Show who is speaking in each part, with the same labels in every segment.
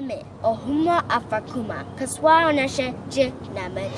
Speaker 1: Eme, Ohuma Afakuma, Kaswa Onashe Je Namet.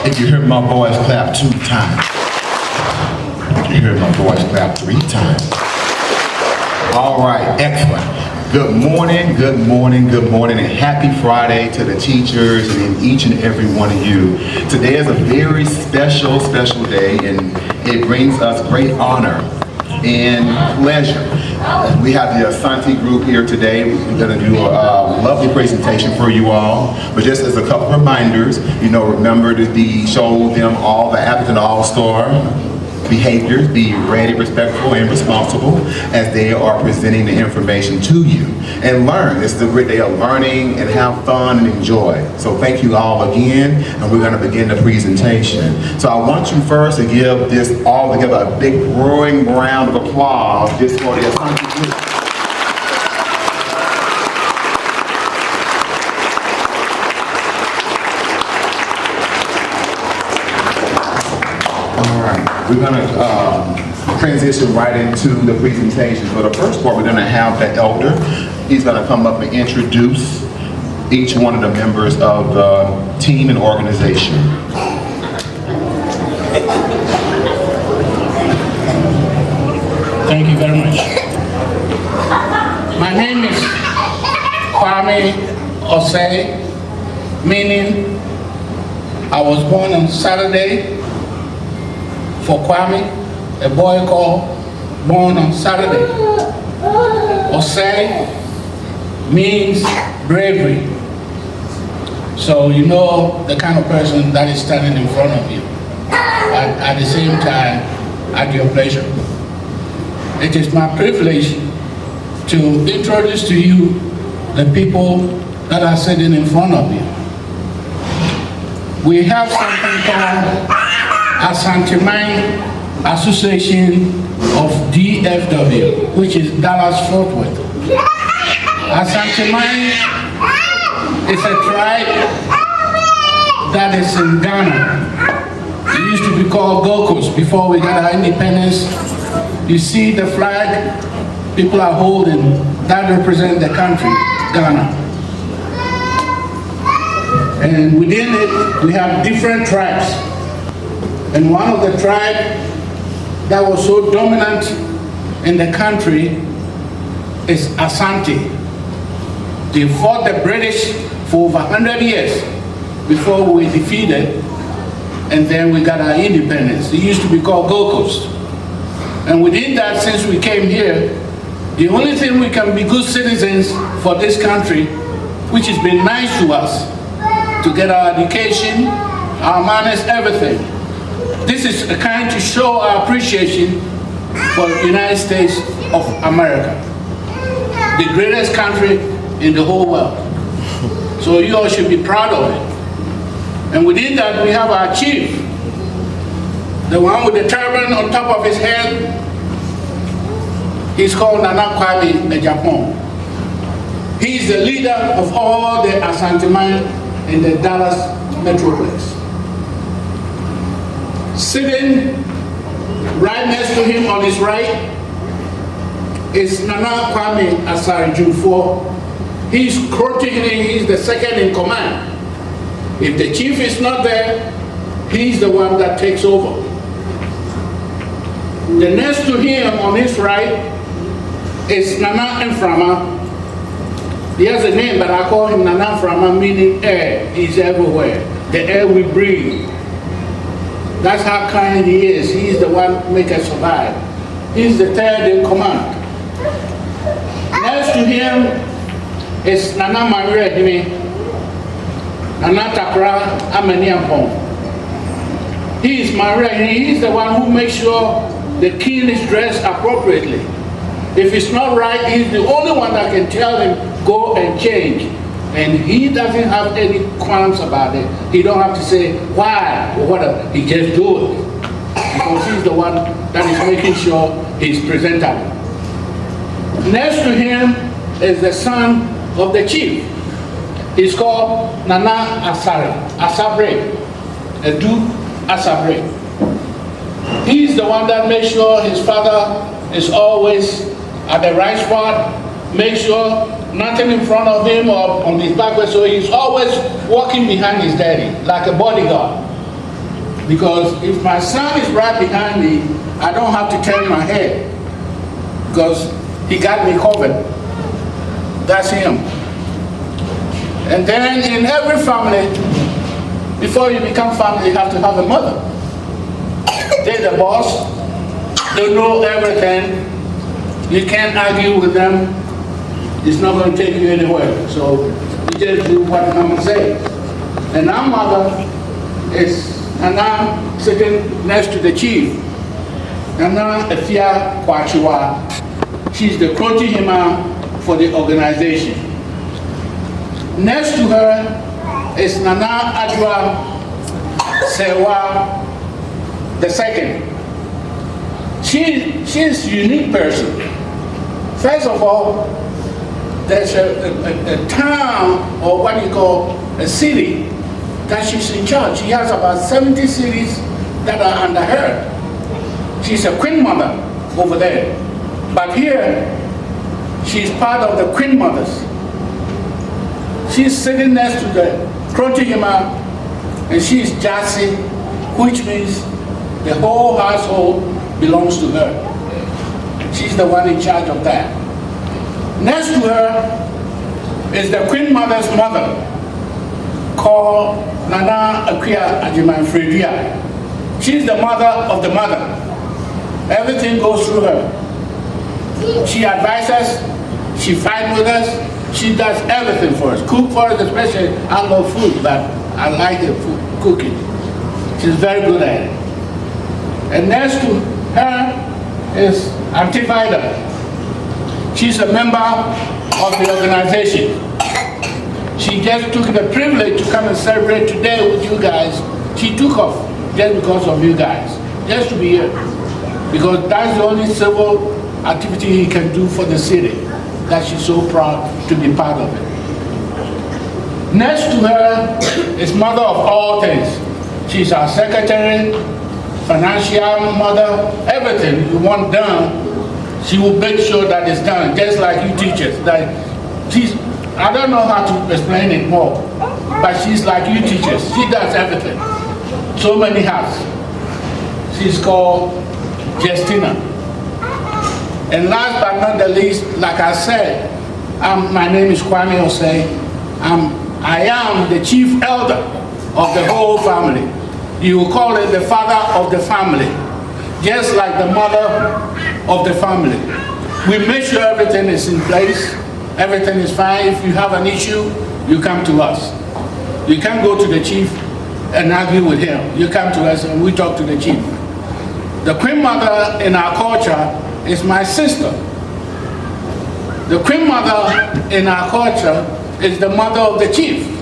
Speaker 2: If you heard my voice clap 2 times. If you heard my voice clap 3 times. All right, excellent. Good morning, good morning, good morning, and happy Friday to the teachers and each and every one of you. Today is a very special, special day, and it brings us great honor and pleasure. We have the Asante group here today. We're going to do a lovely presentation for you all. But just as a couple reminders, remember to show them all the Atherton All-Star behaviors, be ready, respectful, and responsible as they are presenting the information to you. And learn. This is a great day of learning and have fun and enjoy. So thank you all again, and we're going to begin the presentation. So I want you first to give this all together a big roaring round of applause just for the Asante group. We're going to transition right into the presentation. For the first part, we're going to have the elder. He's going to come up and introduce each one of the members of the team and organization.
Speaker 3: Thank you very much. My name is Kwame Osei, meaning I was born on Saturday. For Kwame, a boy born on Saturday. Osei means bravery. So you know the kind of person that is standing in front of you. At the same time, at your pleasure. It is my privilege to introduce to you the people that are sitting in front of you. We have something called ASANTEMAN Association of DFW, which is Dallas-Fort Worth. ASANTEMAN is a tribe that is in Ghana. It used to be called Gold Coast before we got our independence. You see the flag people are holding, that represents the country, Ghana. And within it, we have different tribes. And one of the tribes that was so dominant in the country is Asante. They fought the British for over 100 years before we were defeated, and then we got our independence. It used to be called Gold Coast. And within that, since we came here, the only thing we can be good citizens for this country, which has been nice to us, to get our education, our manners, everything. This is a kind to show our appreciation for the United States of America, the greatest country in the whole world. So you all should be proud of it. And within that, we have our chief, the one with the turban on top of his head. He's called Nana Kwame Ejapon. He's the leader of all the ASANTEMAN in the Dallas Metroplex. Sitting right next to him on his right is Nana Kwame Asari Jumfo. He's coordinating, he's the second in command. If the chief is not there, he's the one that takes over. The next to him on his right is Nana Mframa. He has a name, but I call him Nana Mframa, meaning air. He's everywhere. The air we breathe. That's how kind he is. He's the one who makes us survive. He's the third in command. Next to him is Nana Maria Hime, Nana Takra Amaniampong. He is Maria, he's the one who makes sure the king is dressed appropriately. If it's not right, he's the only one that can tell him, go and change. And he doesn't have any qualms about it. He don't have to say why or whatever. He just do it. Because he's the one that is making sure he's presentable. Next to him is the son of the chief. He's called Nana Asabre, Edu Asabre. He's the one that makes sure his father is always at the right spot, make sure nothing in front of him or on his back, so he's always walking behind his daddy, like a bodyguard. Because if my son is right behind me, I don't have to turn my head, because he got me covered. That's him. And then in every family, before you become family, you have to have a mother. They're the boss, they know everything. You can't argue with them. It's not going to take you anywhere. So you just do what Mama says. And our mother is Nana sitting next to the chief. Nana Efia Kwachiwa. She's the Krotihima for the organization. Next to her is Nana Adwa Sewa II. She's a unique person. First of all, there's a town, or what you call a city, that she's in charge. She has about 70 cities that are under her. She's a queen mother over there. But here, she's part of the queen mothers. She's sitting next to the Krotihima, and she's Jasi, which means the whole household belongs to her. She's the one in charge of that. Next to her is the queen mother's mother, called Nana Akia Ajiman Fredia. She's the mother of the mother. Everything goes through her. She advises, she fights with us, she does everything for us. Cook for us, especially I love food, but I like the food, cooking. She's very good at it. And next to her is Auntie Vida. She's a member of the organization. She just took the privilege to come and celebrate today with you guys. She took off just because of you guys, just to be here. Because that's the only civil activity he can do for the city, that she's so proud to be part of it. Next to her is mother of all things. She's our secretary, financial mother, everything you want done, she will make sure that it's done, just like you teachers. Like I don't know how to explain it more, but she's like you teachers. She does everything. So many hats. She's called Justina. And last but not the least, like I said, my name is Kwame Osei. I am the chief elder of the whole family. You will call it the father of the family, just like the mother of the family. We make sure everything is in place, everything is fine. If you have an issue, you come to us. You can't go to the chief and argue with him. You come to us and we talk to the chief. The queen mother in our culture is my sister. The queen mother in our culture is the mother of the chief.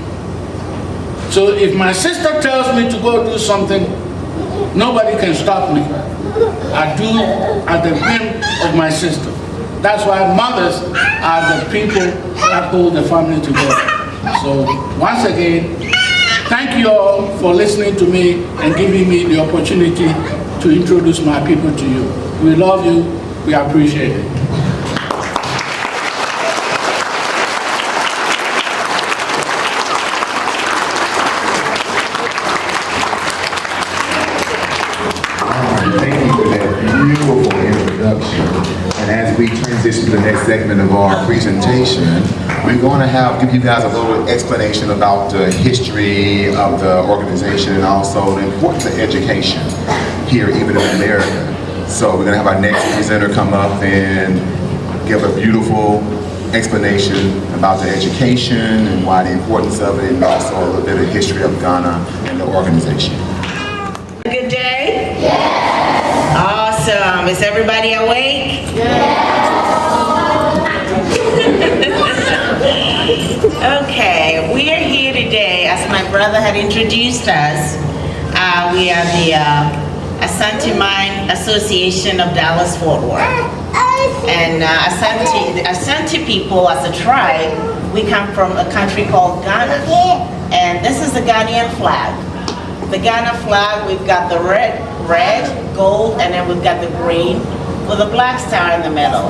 Speaker 3: So if my sister tells me to go do something, nobody can stop me. I do at the whim of my sister. That's why mothers are the people that hold the family together. So once again, thank you all for listening to me and giving me the opportunity to introduce my people to you. We love you. We appreciate it.
Speaker 2: Beautiful introduction. And as we transition to the next segment of our presentation, we're going to give you guys a little explanation about the history of the organization and also the importance of education here, even in America. So we're going to have our next presenter come up and give a beautiful explanation about the education and why the importance of it, and also a little bit of history of Ghana and the organization.
Speaker 4: Good day? Yes. Awesome. Is everybody awake? Okay, we are here today, as my brother had introduced us. We are the ASANTEMAN Association of Dallas-Fort Worth. And the Asante people, as a tribe, we come from a country called Ghana. And this is the Ghanaian flag. The Ghana flag, we've got the red, gold, and then we've got the green with a black star in the middle.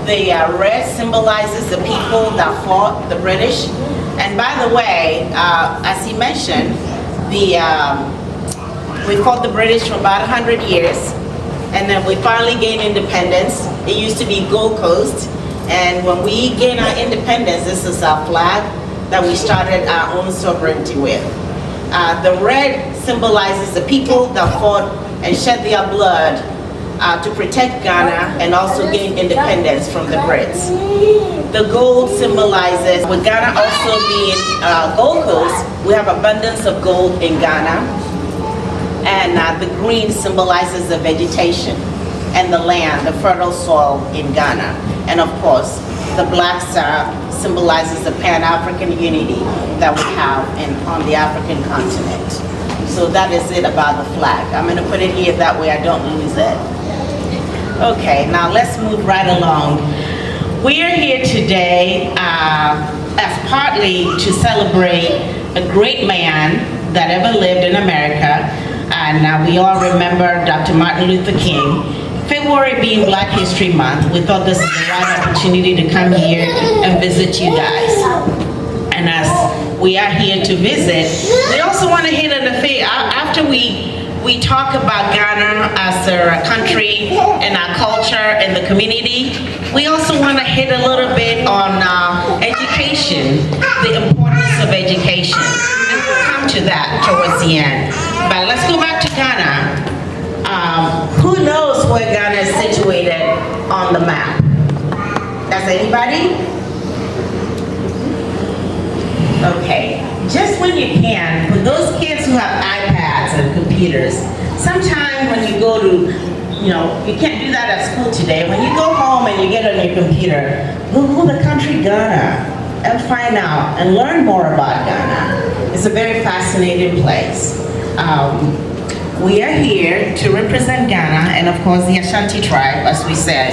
Speaker 4: The red symbolizes the people that fought the British. And by the way, as he mentioned, we fought the British for about 100 years, and then we finally gained independence. It used to be Gold Coast, and when we gained our independence, this is our flag that we started our own sovereignty with. The red symbolizes the people that fought and shed their blood to protect Ghana and also gain independence from the Brits. The gold symbolizes, with Ghana also being Gold Coast, we have abundance of gold in Ghana. And the green symbolizes the vegetation. and the land, the fertile soil in Ghana. And of course, the black star symbolizes the Pan-African unity that we have on the African continent. So that is it about the flag. I'm going to put it here, that way I don't lose it. Okay, now let's move right along. We are here today as partly to celebrate a great man that ever lived in America. And we all remember Dr. Martin Luther King. February being Black History Month, we thought this is the right opportunity to come here and visit you guys. And as we are here to visit, we also want to hit on the fact, after we talk about Ghana as a country and our culture and the community, we also want to hit a little bit on education, the importance of education. And we'll come to that towards the end. But let's go back to Ghana. Who knows where Ghana is situated on the map? Does anybody? Okay, just when you can, for those kids who have iPads and computers, sometimes when you go to, you can't do that at school today. When you go home and you get on your computer, Google the country Ghana and find out and learn more about Ghana. It's a very fascinating place. We are here to represent Ghana and of course the Ashanti tribe, as we said.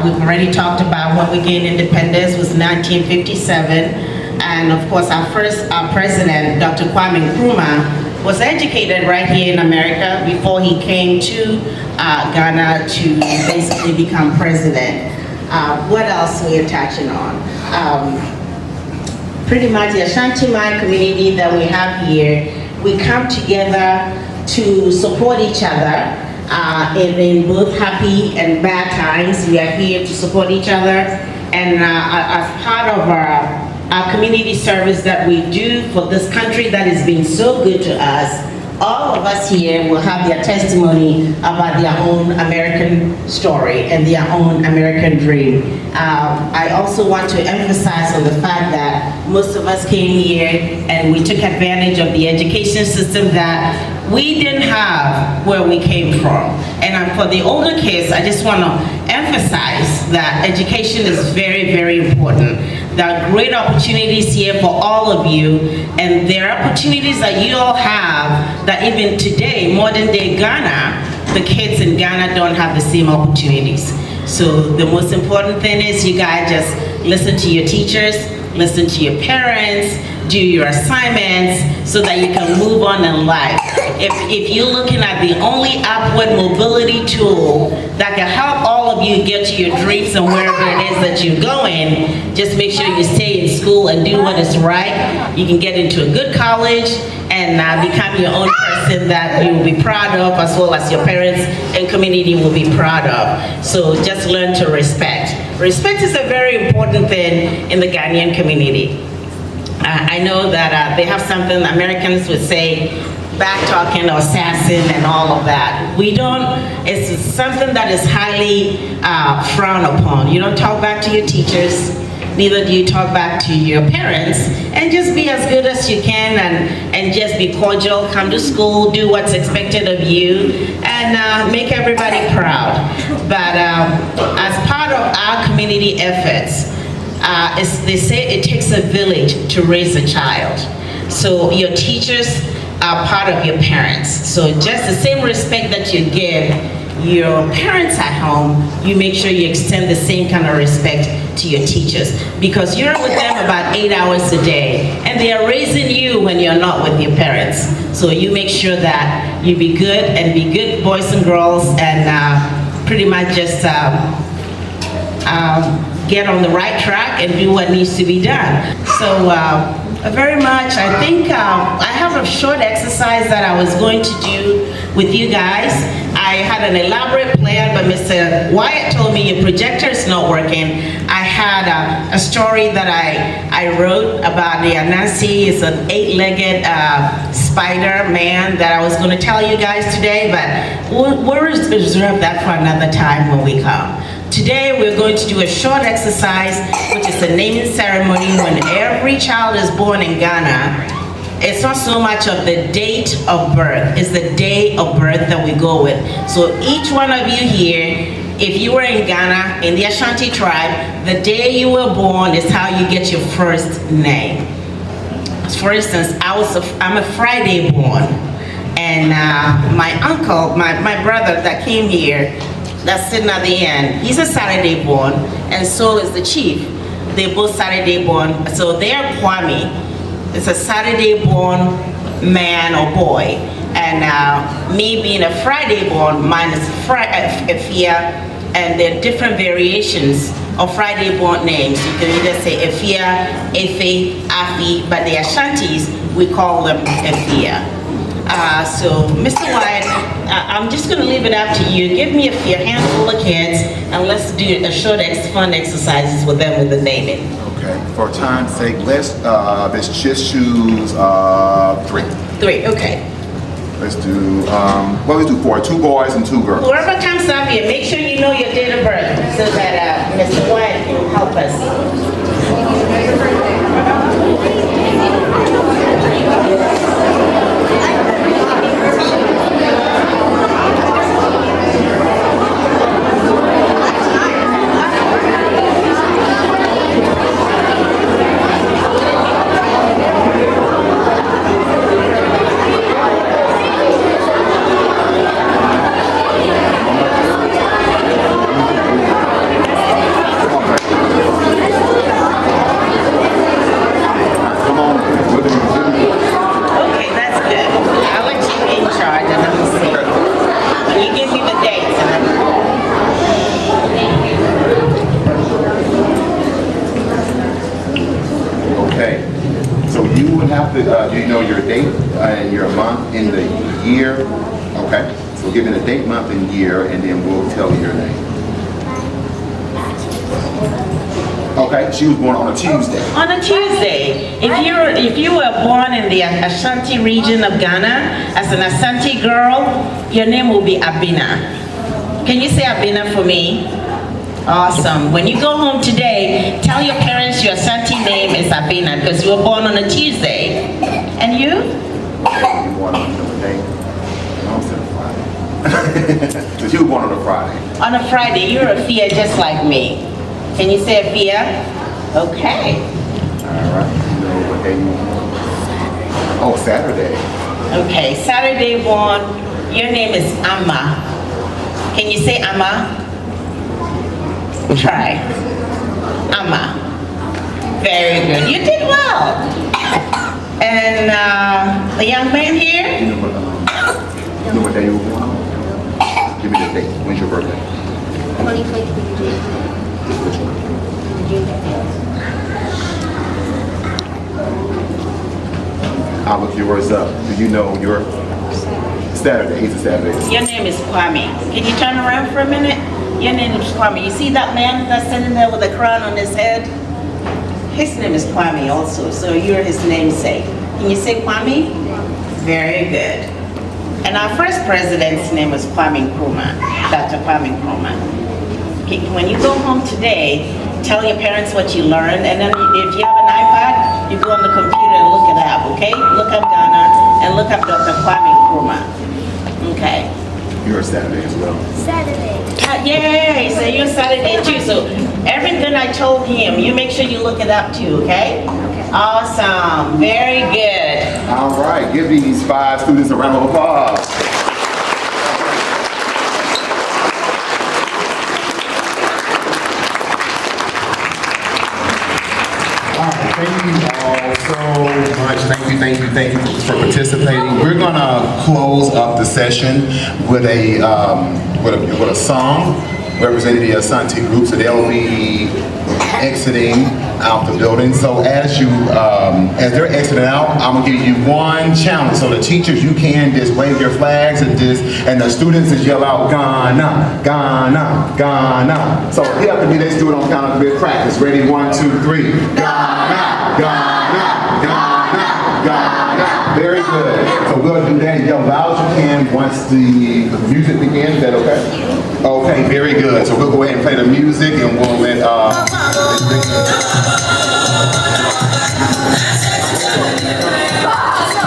Speaker 4: We've already talked about when we gained independence was 1957. And of course our first president, Dr. Kwame Nkrumah, was educated right here in America before he came to Ghana to basically become president. What else we are touching on? Pretty much the Ashanteman community that we have here, we come together to support each other in both happy and bad times. We are here to support each other, and as part of our community service that we do for this country that has been so good to us, all of us here will have their testimony about their own American story and their own American dream. I also want to emphasize on the fact that most of us came here and we took advantage of the education system that we didn't have where we came from. And for the older kids, I just want to emphasize that education is very, very important. There are great opportunities here for all of you, and there are opportunities that you all have that even today, modern day Ghana, the kids in Ghana don't have the same opportunities. So the most important thing is you guys just listen to your teachers, listen to your parents, do your assignments so that you can move on in life. If you're looking at the only upward mobility tool that can help all of you get to your dreams and wherever it is that you're going, just make sure you stay in school and do what is right. You can get into a good college and become your own person that you will be proud of, as well as your parents and community will be proud of. So just learn to respect. Respect is a very important thing in the Ghanaian community. I know that they have something Americans would say, back talking or sassing and all of that. We don't, it's something that is highly frowned upon. You don't talk back to your teachers, neither do you talk back to your parents, and just be as good as you can and just be cordial, come to school, do what's expected of you, and make everybody proud. But as part of our community efforts, they say it takes a village to raise a child. So your teachers are part of your parents. So just the same respect that you give your parents at home, you make sure you extend the same kind of respect to your teachers, because you're with them about 8 hours a day and they are raising you when you're not with your parents. So you make sure that you be good and be good boys and girls, and pretty much just get on the right track and do what needs to be done. So very much, I think I have a short exercise that I was going to do with you guys. I had an elaborate plan, but Mr. Wyatt told me your projector is not working. I had a story that I wrote about the Anansi. It's an 8-legged spider man that I was going to tell you guys today, but we'll reserve that for another time when we come. Today we're going to do a short exercise, which is a naming ceremony when every child is born in Ghana. it's not so much of the date of birth, it's the day of birth that we go with. So each one of you here, if you were in Ghana, in the Ashanti tribe, the day you were born is how you get your first name. For instance, I'm a Friday born, and my uncle, my brother that came here, that's sitting at the end, he's a Saturday born, and so is the chief. They're both Saturday born, so they're Kwame. It's a Saturday born man or boy, and me being a Friday born, mine is Efia, and there are different variations of Friday born names. You can either say Efia, Efe, Afi, but the Ashantis, we call them Efia. So, Mr. White, I'm just going to leave it up to you. Give me a handful of kids, and let's do a short fun exercises with them with the naming.
Speaker 2: Okay, for time's sake, let's just choose 3.
Speaker 4: 3, okay.
Speaker 2: Let's do, what do we do for 2 boys and 2 girls?
Speaker 4: Whoever comes up here, make sure you know your date of birth so that Mr. White can help us.
Speaker 2: Do you know your date and your month in the year? Okay, so give me the date, month, and year, and then we'll tell you your name. Okay, she was born on a Tuesday.
Speaker 4: On a Tuesday. If you were born in the Ashanti region of Ghana as an Ashanti girl, your name will be Abina. Can you say Abina for me? Awesome. When you go home today, tell your parents your Ashanti name is Abina because you were born on a Tuesday. And you?
Speaker 2: You were born on a day. No, I'm saying Friday. So you were born on a Friday.
Speaker 4: On a Friday. You're a Fia just like me. Can you say a Fia? Okay.
Speaker 2: All right. You know what day you were born? Oh, Saturday.
Speaker 4: Okay. Saturday born. Your name is Amma. Can you say Amma? Try. Amma. Very good. You did well. And the young man here?
Speaker 2: You know what day you were born? Give me the date. When's your birthday?
Speaker 1: 2023.
Speaker 2: Which one? I'll look yours up. Do you know your Saturday? He's a Saturday.
Speaker 4: Your name is Kwame. Can you turn around for a minute? Your name is Kwame. You see that man that's sitting there with a crown on his head? His name is Kwame also, so you're his namesake. Can you say Kwame? Very good. And our first president's name was Kwame Nkrumah, Dr. Kwame Nkrumah. When you go home today, tell your parents what you learned, and then if you have an iPad, you go on the computer and look it up, okay? Look up Ghana and look up Dr. Kwame Nkrumah. Okay.
Speaker 2: You're a Saturday as well.
Speaker 1: Saturday.
Speaker 4: Yay! So you're Saturday too. So everything I told him, you make sure you look it up too, okay? Awesome. Very good.
Speaker 2: All right. Give these 5 students a round of applause. All right. Thank you all so much. Thank you for participating. We're gonna close up the session with a song representing the Asante group. So they'll be exiting out the building. So as they're exiting out, I'm gonna give you one challenge. So the teachers, you can just wave your flags and the students just yell out Ghana, Ghana, Ghana. So you have to be, let's do it on count of good practice. Ready? 1, 2, 3. Ghana, Ghana, Ghana, Ghana. Very good. So we'll do that. Yell loud as you can once the music begins. Is that okay? Okay, very good. So we'll go ahead and play the music and we'll let
Speaker 1: Awesome.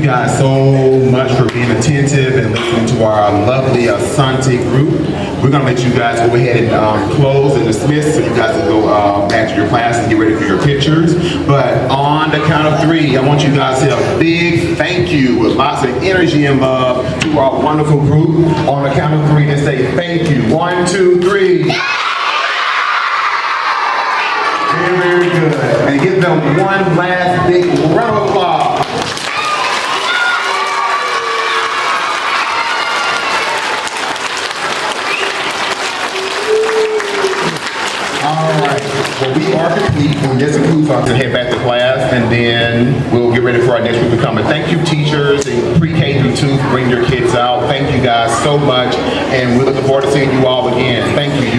Speaker 2: guys so much for being attentive and listening to our lovely Asante group. We're gonna let you guys go ahead and close and dismiss so you guys can go back to your class and get ready for your pictures. But on the count of 3, I want you guys to say a big thank you with lots of energy and love to our wonderful group. On the count of 3, and say thank you. 1, 2, 3. Very, very good. And give them one last big round of applause. All right. Well, we are complete. And this concludes our to head back to class, and then we'll get ready for our next week to come. And thank you, teachers and pre-K through 2 for bringing your kids out. Thank you guys so much, and we're looking forward to seeing you all again. Thank you.